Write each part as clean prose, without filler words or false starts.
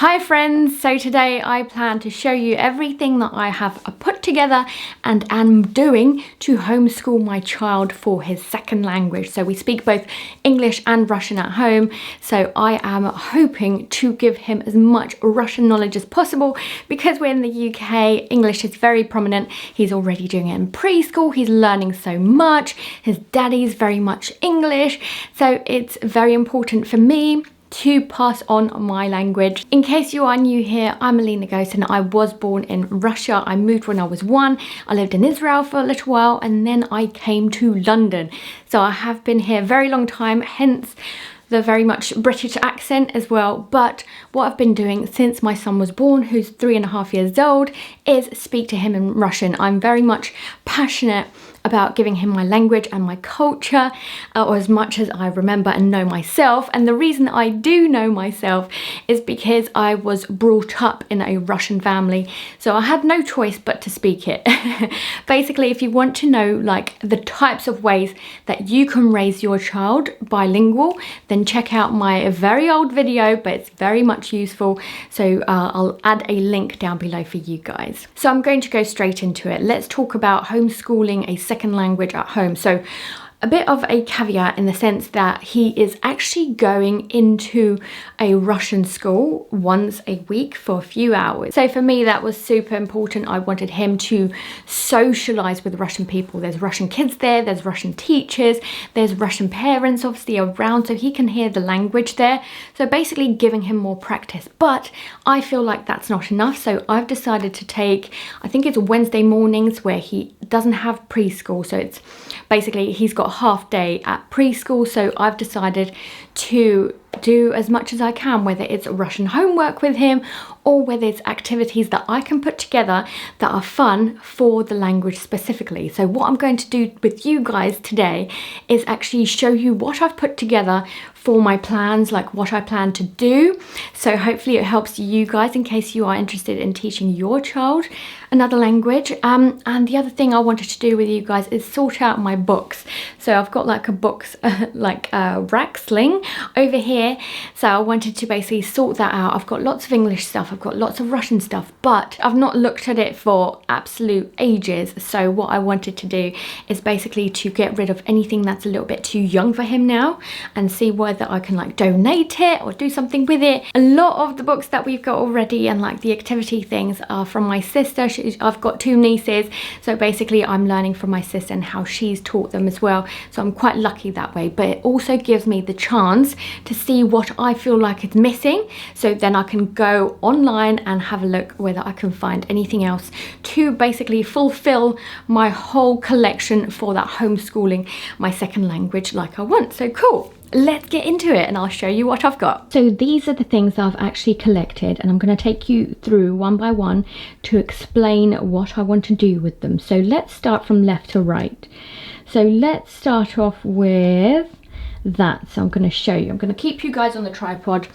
Hi friends, so today I plan to show you everything that I have put together and am doing to homeschool my child for his second language. So we speak both English and Russian at home, so I am hoping to give him as much Russian knowledge as possible because we're in the UK. English is very prominent. He's already doing it in preschool. He's learning so much. His daddy's very much English, so it's very important for me to pass on my language. In case you are new here, I'm Alina Ghost and I was born in Russia. I moved when I was 1. I lived in Israel for a little while and then I came to London. So I have been here a very long time, hence the very much British accent as well. But what I've been doing since my son was born, who's 3.5 years old, is speak to him in Russian. I'm very much passionate about giving him my language and my culture, or as much as I remember and know myself. And the reason I do know myself is because I was brought up in a Russian family, so I had no choice but to speak it. Basically, if you want to know like the types of ways that you can raise your child bilingual, then check out my very old video, but it's very much useful. So I'll add a link down below for you guys. So I'm going to go straight into it. Let's talk about homeschooling a second language at home. So a bit of a caveat in the sense that he is actually going into a Russian school once a week for a few hours. So for me, that was super important. I wanted him to socialize with Russian people. There's Russian kids there, there's Russian teachers, there's Russian parents obviously around, so he can hear the language there. So basically giving him more practice. But I feel like that's not enough. So I've decided to take, I think it's Wednesday mornings where he doesn't have preschool. So it's basically, he's got half day at preschool, so I've decided to do as much as I can, whether it's Russian homework with him or whether it's activities that I can put together that are fun for the language specifically. So what I'm going to do with you guys today is actually show you what I've put together for my plans, like what I plan to do. So hopefully it helps you guys in case you are interested in teaching your child another language. And the other thing I wanted to do with you guys is sort out my books. So I've got like a books like a rack sling over here. So I wanted to basically sort that out. I've got lots of English stuff, I've got lots of Russian stuff, but I've not looked at it for absolute ages. So what I wanted to do is basically to get rid of anything that's a little bit too young for him now and see whether I can like donate it or do something with it. A lot of the books that we've got already and like the activity things are from my sister. I've got 2 nieces, so basically I'm learning from my sister and how she's taught them as well. So I'm quite lucky that way, but it also gives me the chance to see what I feel like is missing, so then I can go online and have a look whether I can find anything else to basically fulfill my whole collection for that homeschooling my second language like I want. So cool. Let's get into it and I'll show you what I've got. So these are the things I've actually collected and I'm going to take you through one by one to explain what I want to do with them. So let's start from left to right. So let's start off with that. So I'm going to show you. I'm going to keep you guys on the tripod.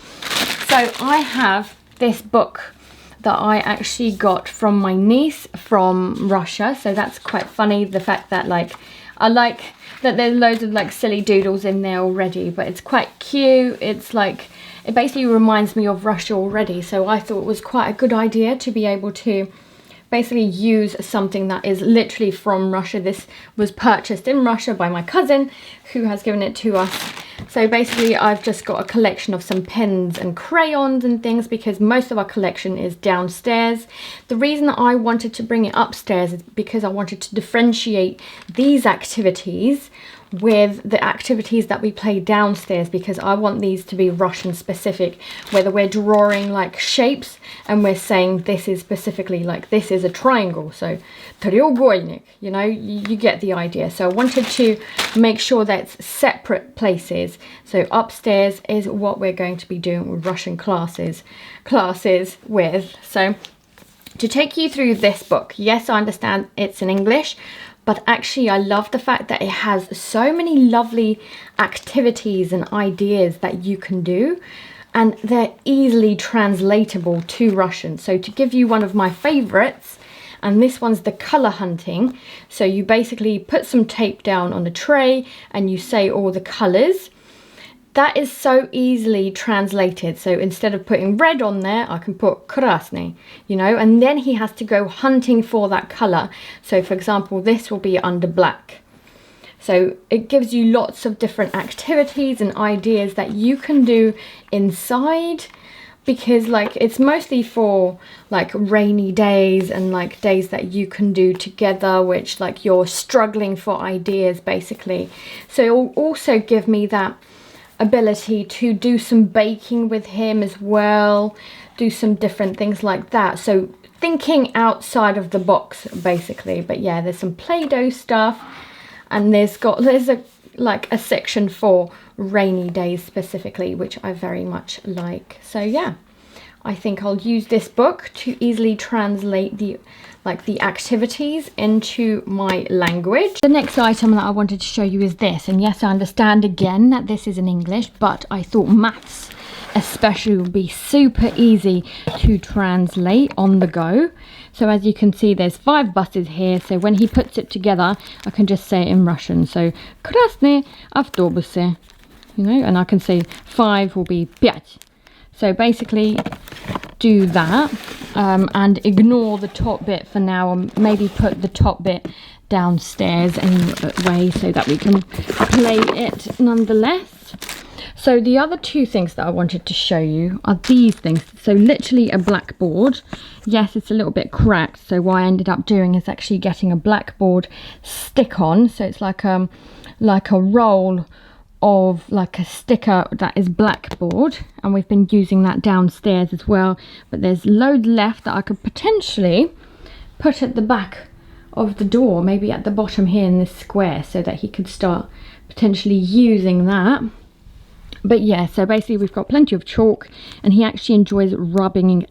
So I have this book that I actually got from my niece from Russia. So that's quite funny, the fact that like I like that there's loads of like silly doodles in there already, but it's quite cute. It's like, it basically reminds me of Russia already, so I thought it was quite a good idea to be able to basically use something that is literally from Russia. This was purchased in Russia by my cousin who has given it to us. So basically I've just got a collection of some pens and crayons and things because most of our collection is downstairs. The reason I wanted to bring it upstairs is because I wanted to differentiate these activities with the activities that we play downstairs, because I want these to be Russian specific, whether we're drawing like shapes and we're saying this is specifically like this is a triangle, so треугольник, you know, you get the idea. So I wanted to make sure that's separate places. So upstairs is what we're going to be doing with Russian classes with. So to take you through this book, yes, I understand it's in English, but actually I love the fact that it has so many lovely activities and ideas that you can do, and they're easily translatable to Russian. So to give you one of my favorites, and this one's the color hunting. So you basically put some tape down on a tray and you say all the colors. That is so easily translated. So instead of putting red on there, I can put krasny, you know, and then he has to go hunting for that color. So for example, this will be under black. So it gives you lots of different activities and ideas that you can do inside, because like it's mostly for like rainy days and like days that you can do together, which like you're struggling for ideas basically. So it will also give me that ability to do some baking with him as well, do some different things like that. So thinking outside of the box basically. But yeah, there's some Play-Doh stuff, and there's a section for rainy days specifically, which I very much like. So yeah, I think I'll use this book to easily translate the activities into my language. The next item that I wanted to show you is this, and yes, I understand again that this is in English, but I thought maths especially would be super easy to translate on the go. So as you can see, there's 5 buses here, so when he puts it together I can just say it in Russian. So krasные автобусы, you know, and I can say 5 will be 5. So basically do that and ignore the top bit for now, and maybe put the top bit downstairs anyway so that we can play it nonetheless. So the other 2 things that I wanted to show you are these things. So literally a blackboard. Yes, it's a little bit cracked, so what I ended up doing is actually getting a blackboard stick-on. So it's like a roll of like a sticker that is blackboard, and we've been using that downstairs as well. But there's loads left that I could potentially put at the back of the door, maybe at the bottom here in this square, so that he could start potentially using that. But yeah, so basically we've got plenty of chalk, and he actually enjoys rubbing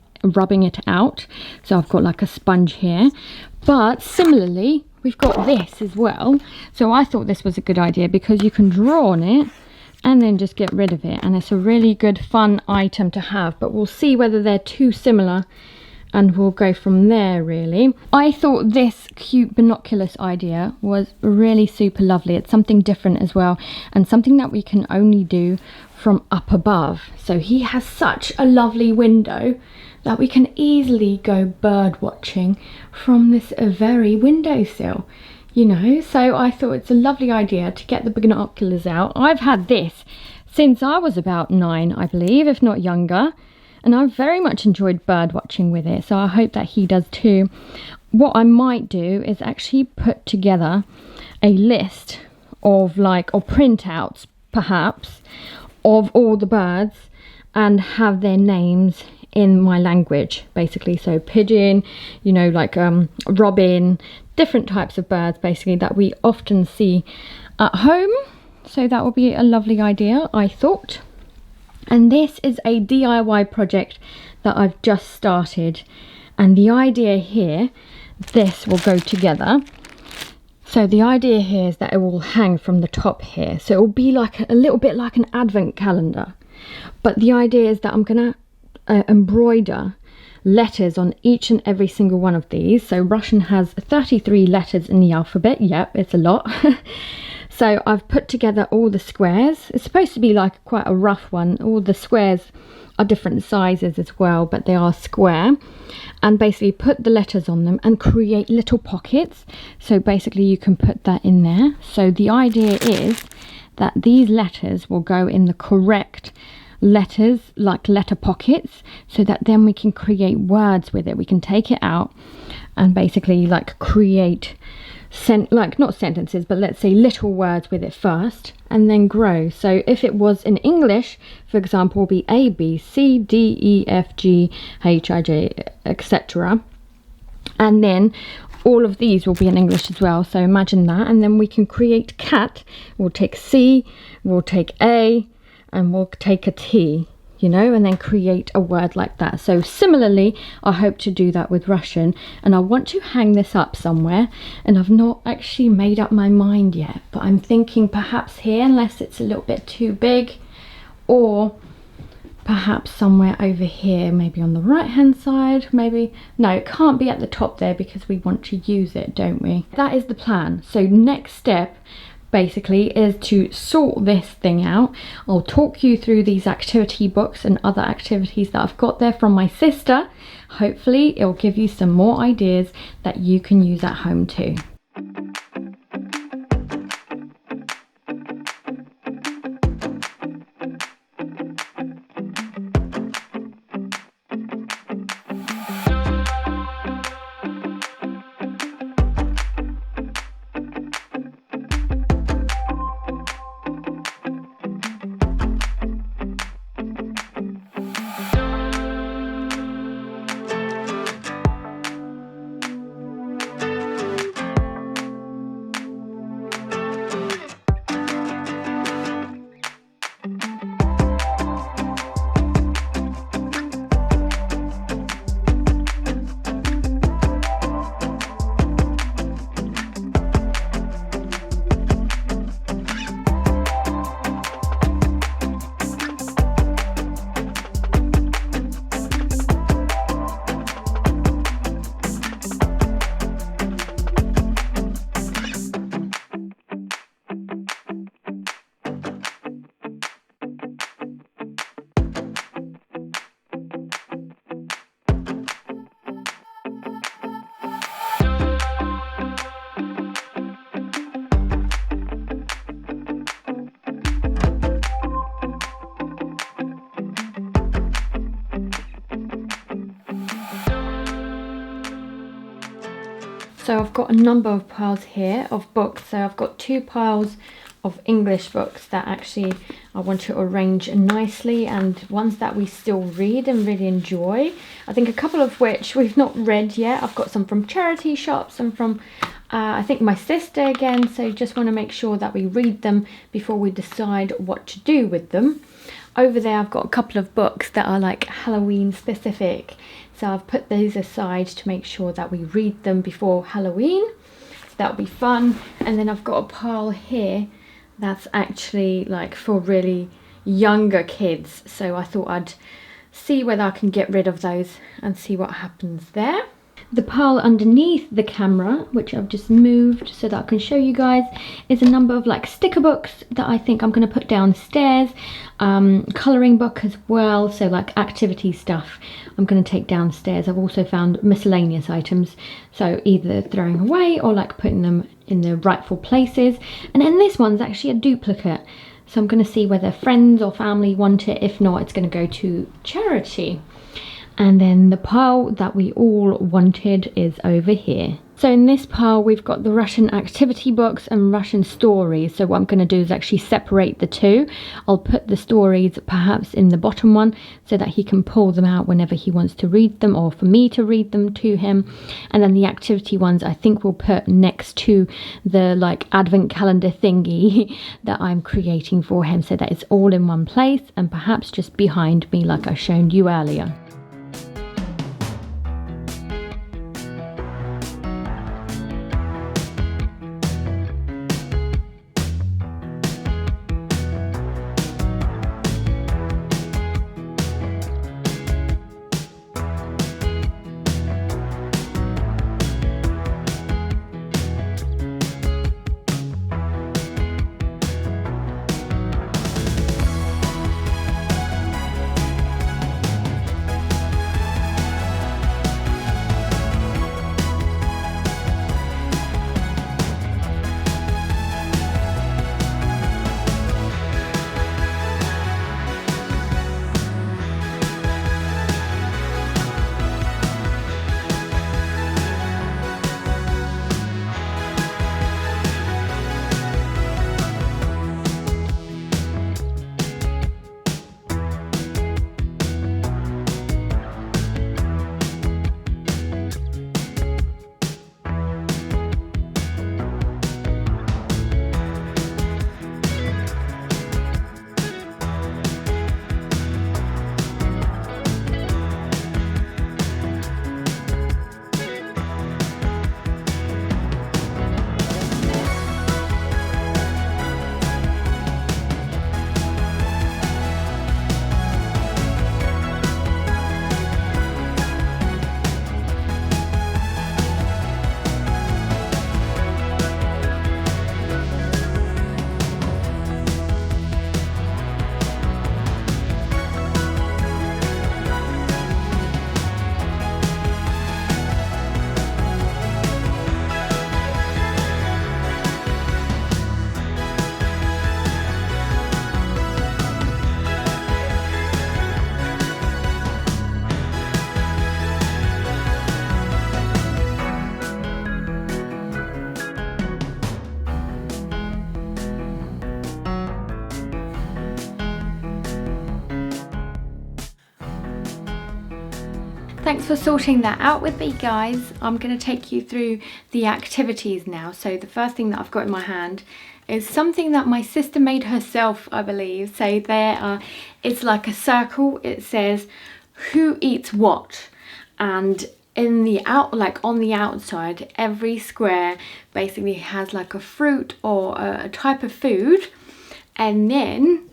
it out. So I've got like a sponge here, but similarly we've got this as well. So I thought this was a good idea because you can draw on it and then just get rid of it, and it's a really good fun item to have. But we'll see whether they're too similar, and we'll go from there really. I thought this cute binoculars idea was really super lovely. It's something different as well, and something that we can only do from up above. So he has such a lovely window that we can easily go bird watching from this very windowsill, you know. So I thought it's a lovely idea to get the binoculars out. I've had this since I was about 9, I believe, if not younger, and I've very much enjoyed bird watching with it, so I hope that he does too. What I might do is actually put together a list of or printouts perhaps of all the birds and have their names in my language basically. So pigeon, you know, robin, different types of birds basically that we often see at home. So that would be a lovely idea, I thought. And this is a DIY project that I've just started, and the idea here, this will go together. So the idea here is that it will hang from the top here, so it will be like a little bit like an advent calendar. But the idea is that I'm gonna embroider letters on each and every single one of these. So Russian has 33 letters in the alphabet. Yep, it's a lot. So I've put together all the squares. It's supposed to be like quite a rough one. All the squares are different sizes as well, but they are square. And basically put the letters on them and create little pockets. So basically you can put that in there. So the idea is that these letters will go in the correct letters, like letter pockets, so that then we can create words with it. We can take it out and basically create not sentences, but let's say little words with it first, and then grow. So if it was in English, for example, will be A, B, C, D, E, F, G, H, I, J, etc. And then all of these will be in English as well. So imagine that, and then we can create cat. We'll take C, we'll take A, and we'll take a T, you know, and then create a word like that. So similarly, I hope to do that with Russian, and I want to hang this up somewhere, and I've not actually made up my mind yet, but I'm thinking perhaps here, unless it's a little bit too big, or perhaps somewhere over here, maybe on the right hand side. Maybe no, it can't be at the top there because we want to use it, don't we? That is the plan. So next step basically is to sort this thing out. I'll talk you through these activity books and other activities that I've got there from my sister. Hopefully it'll give you some more ideas that you can use at home too. So I've got a number of piles here of books. So I've got 2 piles of English books that actually I want to arrange nicely, and ones that we still read and really enjoy. I think a couple of which we've not read yet. I've got some from charity shops and from I think my sister again, so just want to make sure that we read them before we decide what to do with them. Over there I've got a couple of books that are like Halloween specific, so I've put these aside to make sure that we read them before Halloween. So that'll be fun. And then I've got a pile here that's actually like for really younger kids, so I thought I'd see whether I can get rid of those and see what happens there. The pile underneath the camera, which I've just moved so that I can show you guys, is a number of like sticker books that I think I'm going to put downstairs. Colouring book as well, so like activity stuff I'm going to take downstairs. I've also found miscellaneous items, so either throwing away or like putting them in the rightful places. And then this one's actually a duplicate, so I'm going to see whether friends or family want it. If not, it's going to go to charity. And then the pile that we all wanted is over here. So in this pile we've got the Russian activity books and Russian stories. So what I'm going to do is actually separate the two. I'll put the stories perhaps in the bottom one so that he can pull them out whenever he wants to read them, or for me to read them to him. And then the activity ones I think we'll put next to the like advent calendar thingy that I'm creating for him, so that it's all in one place, and perhaps just behind me like I showed you earlier. Thanks for sorting that out with me, guys. I'm going to take you through the activities now. So the first thing that I've got in my hand is something that my sister made herself, I believe. So it's like a circle. It says who eats what, and on the outside, every square basically has like a fruit or a type of food, and then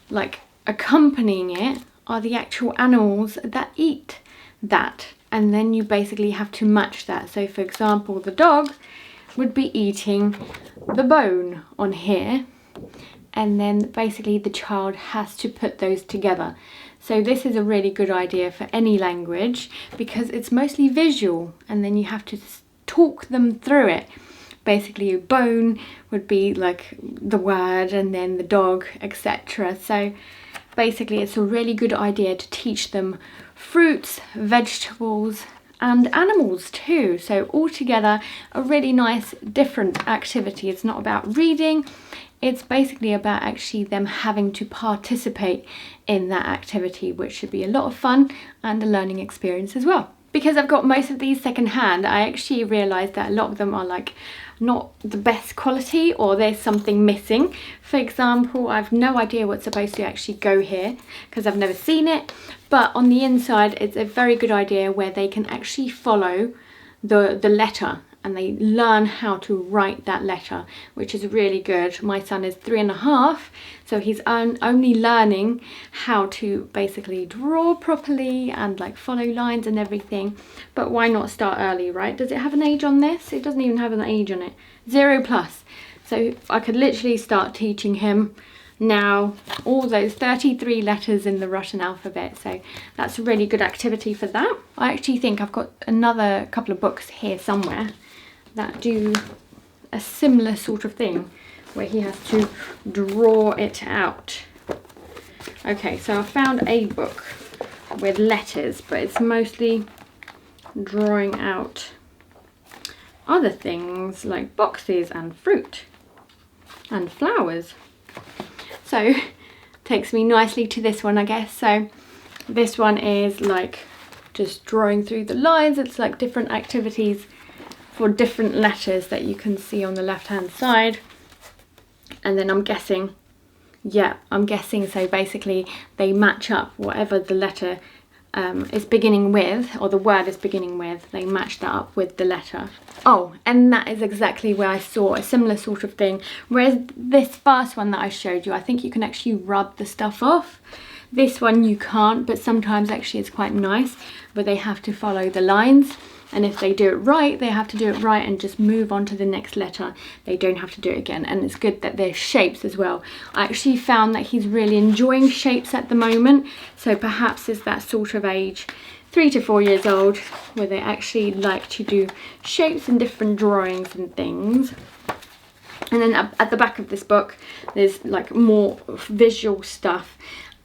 like accompanying it are the actual animals that eat that, and then you basically have to match that. So for example, the dog would be eating the bone on here, and then basically the child has to put those together. So this is a really good idea for any language because it's mostly visual, and then you have to talk them through it. Basically a bone would be like the word, and then the dog, etc. So basically it's a really good idea to teach them fruits, vegetables and animals too. So altogether a really nice different activity. It's not about reading, it's basically about actually them having to participate in that activity, which should be a lot of fun and a learning experience as well. Because I've got most of these secondhand, I actually realised that a lot of them are like not the best quality, or there's something missing. For example, I've no idea what's supposed to actually go here because I've never seen it, but on the inside it's a very good idea where they can actually follow the letter, and they learn how to write that letter, which is really good. My son is 3.5, so he's only learning how to basically draw properly and like follow lines and everything. But why not start early, right? Does it have an age on this? It doesn't even have an age on it. 0+. So I could literally start teaching him now all those 33 letters in the Russian alphabet. So that's a really good activity for that. I actually think I've got another couple of books here somewhere that do a similar sort of thing where he has to draw it out. Okay, so I found a book with letters, but it's mostly drawing out other things like boxes and fruit and flowers. So takes me nicely to this one, I guess. So this one is like just drawing through the lines. It's like different activities for different letters that you can see on the left hand side. And then I'm guessing so basically they match up whatever the letter is beginning with, or the word is beginning with, they match that up with the letter. Oh, and that is exactly where I saw a similar sort of thing. Whereas this first one that I showed you, I think you can actually rub the stuff off. This one you can't, but sometimes actually it's quite nice, but they have to follow the lines. And if they do it right, they have to do it right and just move on to the next letter. They don't have to do it again. And it's good that there's shapes as well. I actually found that he's really enjoying shapes at the moment. So perhaps it's that sort of age, 3 to 4 years old, where they actually like to do shapes and different drawings and things. And then at the back of this book, there's like more visual stuff,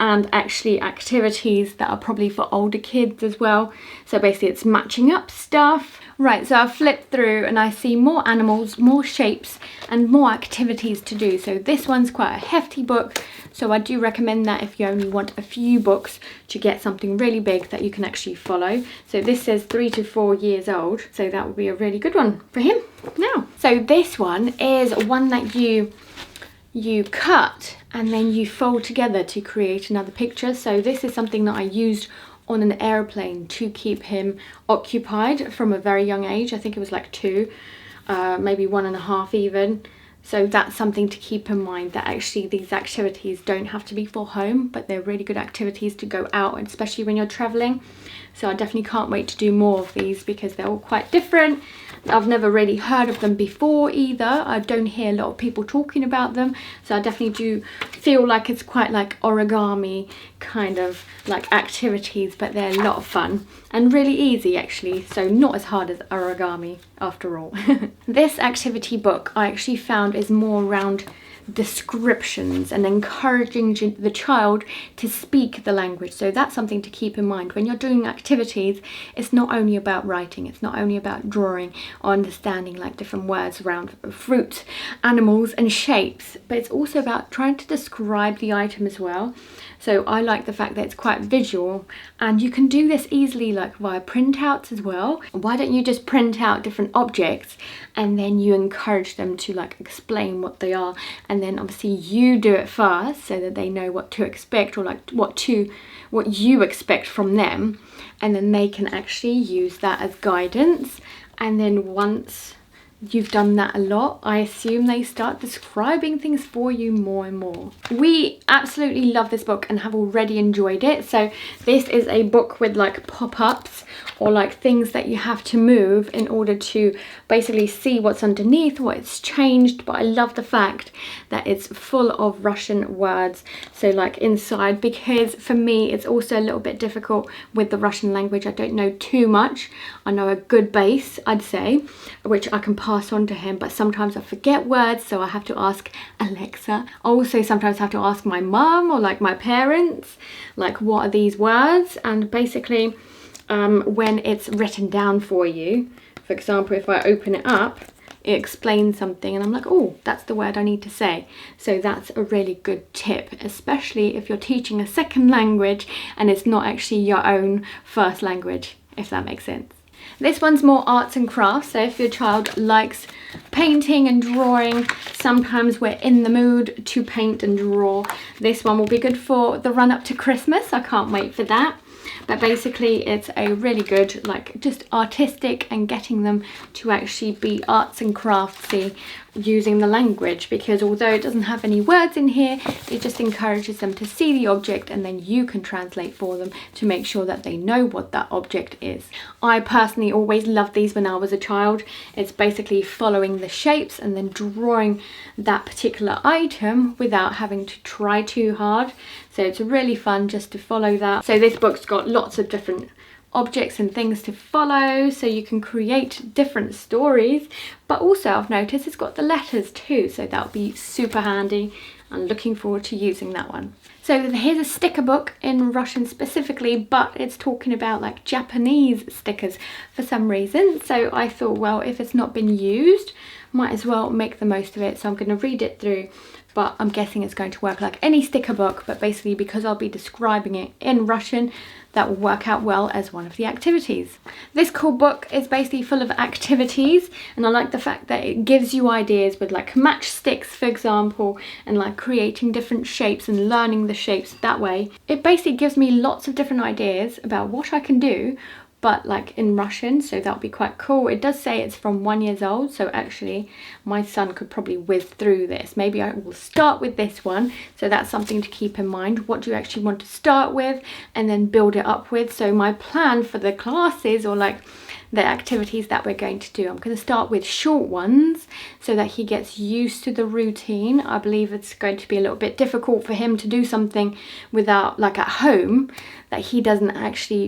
and actually activities that are probably for older kids as well. So basically it's matching up stuff. Right, so I've flipped through and I see more animals, more shapes and more activities to do. So this one's quite a hefty book. So I do recommend that if you only want a few books to get something really big that you can actually follow. So this says 3 to 4 years old. So that would be a really good one for him now. So this one is one that you cut and then you fold together to create another picture. So this is something that I used on an airplane to keep him occupied from a very young age. I think it was like 2, maybe 1.5 even. So that's something to keep in mind, that actually these activities don't have to be for home, but they're really good activities to go out, especially when you're traveling. So I definitely can't wait to do more of these because they're all quite different. I've never really heard of them before either. I don't hear a lot of people talking about them. So I definitely do feel like it's quite like origami kind of like activities, but they're a lot of fun and really easy actually. So not as hard as origami after all. This activity book I actually found is more around descriptions and encouraging the child to speak the language. So that's something to keep in mind when you're doing activities. It's not only about writing, it's not only about drawing or understanding like different words around fruit, animals and shapes, but it's also about trying to describe the item as well. So I like the fact that it's quite visual, and you can do this easily like via printouts as well. Why don't you just print out different objects and then you encourage them to like explain what they are, and then obviously you do it first so that they know what to expect, or like what you expect from them, and then they can actually use that as guidance. And then once you've done that a lot, I assume they start describing things for you more and more. We absolutely love this book and have already enjoyed it. So this is a book with like pop-ups, or like things that you have to move in order to basically see what's underneath, what it's changed. But I love the fact that it's full of Russian words, so like inside, because for me it's also a little bit difficult with the Russian language. I don't know too much. I know a good base, I'd say, which I can pass on to him, but sometimes I forget words, so I have to ask Alexa. I also sometimes have to ask my mum or like my parents, like, what are these words? And basically when it's written down for you, for example, if I open it up, it explains something and I'm like, oh, that's the word I need to say. So that's a really good tip, especially if you're teaching a second language and it's not actually your own first language, if that makes sense. This one's more arts and crafts, so if your child likes painting and drawing, sometimes we're in the mood to paint and draw, this one will be good for the run up to Christmas. I can't wait for that. But basically it's a really good, like, just artistic, and getting them to actually be arts and craftsy using the language, because although it doesn't have any words in here, it just encourages them to see the object, and then you can translate for them to make sure that they know what that object is. I personally always loved these when I was a child. It's basically following the shapes and then drawing that particular item without having to try too hard. So it's really fun just to follow that. So this book's got lots of different objects and things to follow, so you can create different stories. But also I've noticed it's got the letters too, so that'll be super handy. I'm looking forward to using that one. So here's a sticker book in Russian specifically, but it's talking about like Japanese stickers for some reason. So I thought, well, if it's not been used, might as well make the most of it. So I'm going to read it through, but I'm guessing it's going to work like any sticker book, but basically because I'll be describing it in Russian, that will work out well as one of the activities. This cool book is basically full of activities, and I like the fact that it gives you ideas with like matchsticks, for example, and like creating different shapes and learning the shapes that way. It basically gives me lots of different ideas about what I can do, but like in Russian, so that'll be quite cool. It does say it's from 1 year old, so actually my son could probably whiz through this. Maybe I will start with this one, so that's something to keep in mind. What do you actually want to start with and then build it up with? So my plan for the classes, or like the activities that we're going to do, I'm going to start with short ones so that he gets used to the routine. I believe it's going to be a little bit difficult for him to do something without, like at home, that he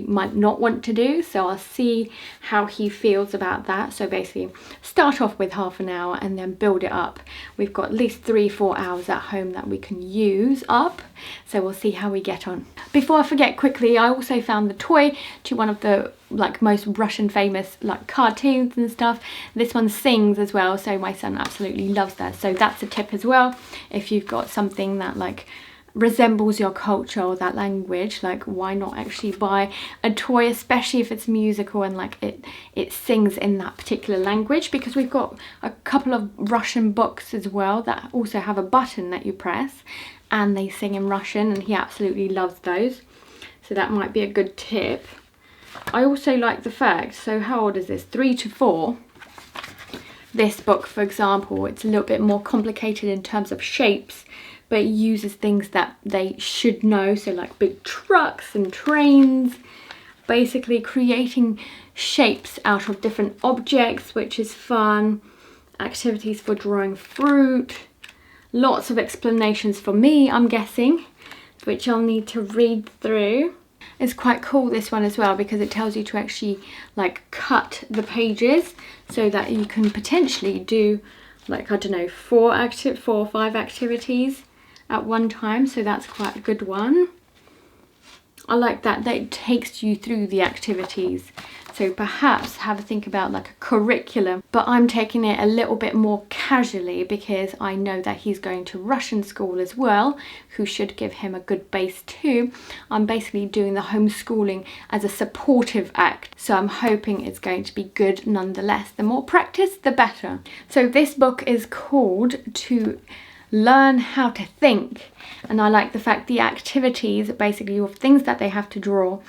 might not want to do. So I'll see how he feels about that. So basically start off with half an hour and then build it up. We've got at least 3-4 hours at home that we can use up, so we'll see how we get on. Before I forget quickly, I also found the toy to one of the like most Russian famous like cartoons and stuff. This one sings as well, so my son absolutely loves that. So that's a tip as well. If you've got something that like resembles your culture or that language, like why not actually buy a toy, especially if it's musical and like it sings in that particular language, because we've got a couple of Russian books as well that also have a button that you press and they sing in Russian, and he absolutely loves those, so that might be a good tip. I also like the fact, so how old is this, 3 to 4? This book, for example, it's a little bit more complicated in terms of shapes, but it uses things that they should know, so like big trucks and trains, basically creating shapes out of different objects, which is fun. Activities for drawing fruit, lots of explanations for me, I'm guessing, which I'll need to read through. It's quite cool, this one as well, because it tells you to actually like cut the pages so that you can potentially do like, I don't know, 4 or 5 activities at one time, so that's quite a good one. I like that it takes you through the activities, So perhaps have a think about like a curriculum, but I'm taking it a little bit more casually because I know that he's going to Russian school as well, who should give him a good base too. I'm basically doing the homeschooling as a supportive act, so I'm hoping it's going to be good nonetheless. The more practice, the better. So this book is called To Learn How to Think, and I like the fact the activities, basically of things that they have to draw,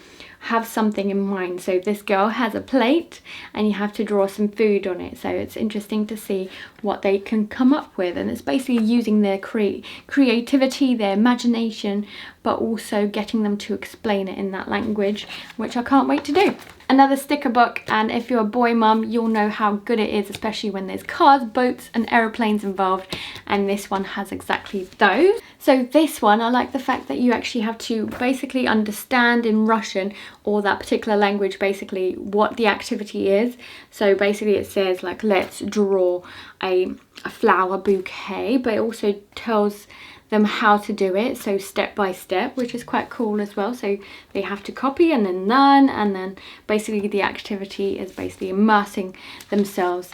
have something in mind. So this girl has a plate and you have to draw some food on it, so it's interesting to see what they can come up with, and it's basically using their creativity, their imagination, but also getting them to explain it in that language, which I can't wait to do. Another sticker book, and if you're a boy mum, you'll know how good it is, especially when there's cars, boats and aeroplanes involved, and this one has exactly those. So this one, I like the fact that you actually have to basically understand in Russian, or that particular language, basically what the activity is. So basically it says like, let's draw a flower bouquet, but it also tells them how to do it, so step by step, which is quite cool as well. So they have to copy and then learn, and then basically the activity is basically immersing themselves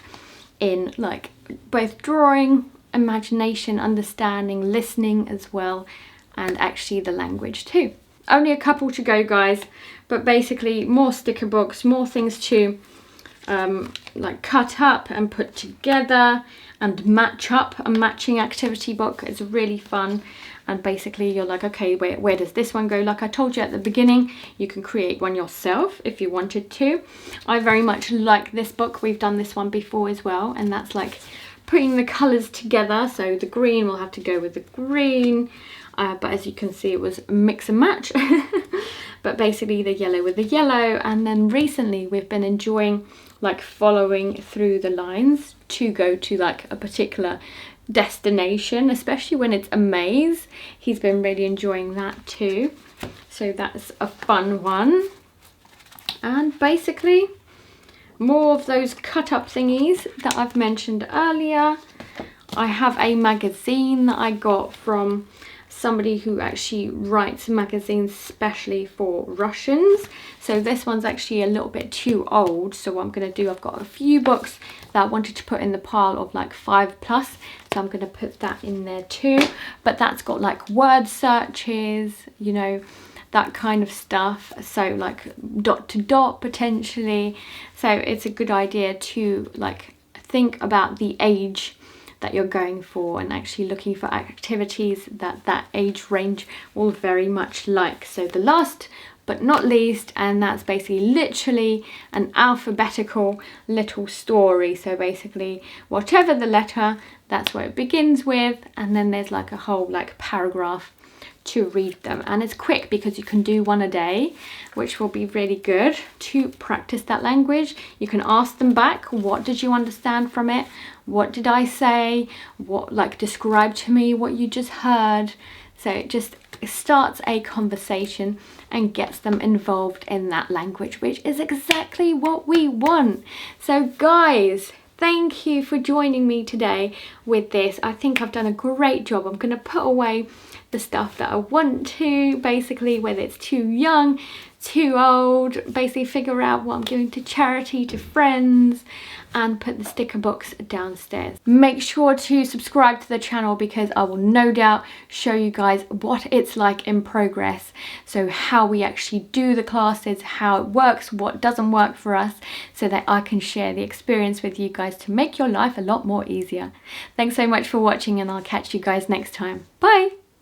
in like both drawing, imagination, understanding, listening as well, and actually the language too. Only a couple to go, guys, but basically more sticker books, more things to like cut up and put together and match up. A matching activity book is really fun, and basically you're like, okay, where does this one go? Like I told you at the beginning, you can create one yourself if you wanted to. I very much like this book. We've done this one before as well, and that's like putting the colours together. So the green will have to go with the green, but as you can see, it was a mix and match. But basically the yellow with the yellow. And then recently we've been enjoying like following through the lines to go to like a particular destination, especially when it's a maze. He's been really enjoying that too, so that's a fun one. And basically more of those cut up thingies that I've mentioned earlier. I have a magazine that I got from somebody who actually writes magazines specially for Russians. So this one's actually a little bit too old, so what I'm going to do, I've got a few books that I wanted to put in the pile of like 5+, so I'm going to put that in there too. But that's got like word searches, you know, that kind of stuff, so like dot to dot potentially. So it's a good idea to like think about the age that you're going for and actually looking for activities that age range will very much like. So the last but not least, and that's basically literally an alphabetical little story. So basically whatever the letter, that's what it begins with, and then there's like a whole like paragraph to read them, and it's quick because you can do one a day, which will be really good to practice that language. You can ask them back, what did you understand from it? What did I say? What, like, describe to me what you just heard. So it just starts a conversation and gets them involved in that language, which is exactly what we want. So guys, thank you for joining me today with this. I think I've done a great job. I'm going to put away the stuff that I want to, basically, whether it's too young, too old, basically figure out what I'm giving to charity, to friends, and put the sticker books downstairs. Make sure to subscribe to the channel because I will no doubt show you guys what it's like in progress. So how we actually do the classes, how it works, what doesn't work for us, so that I can share the experience with you guys to make your life a lot more easier. Thanks so much for watching, and I'll catch you guys next time. Bye!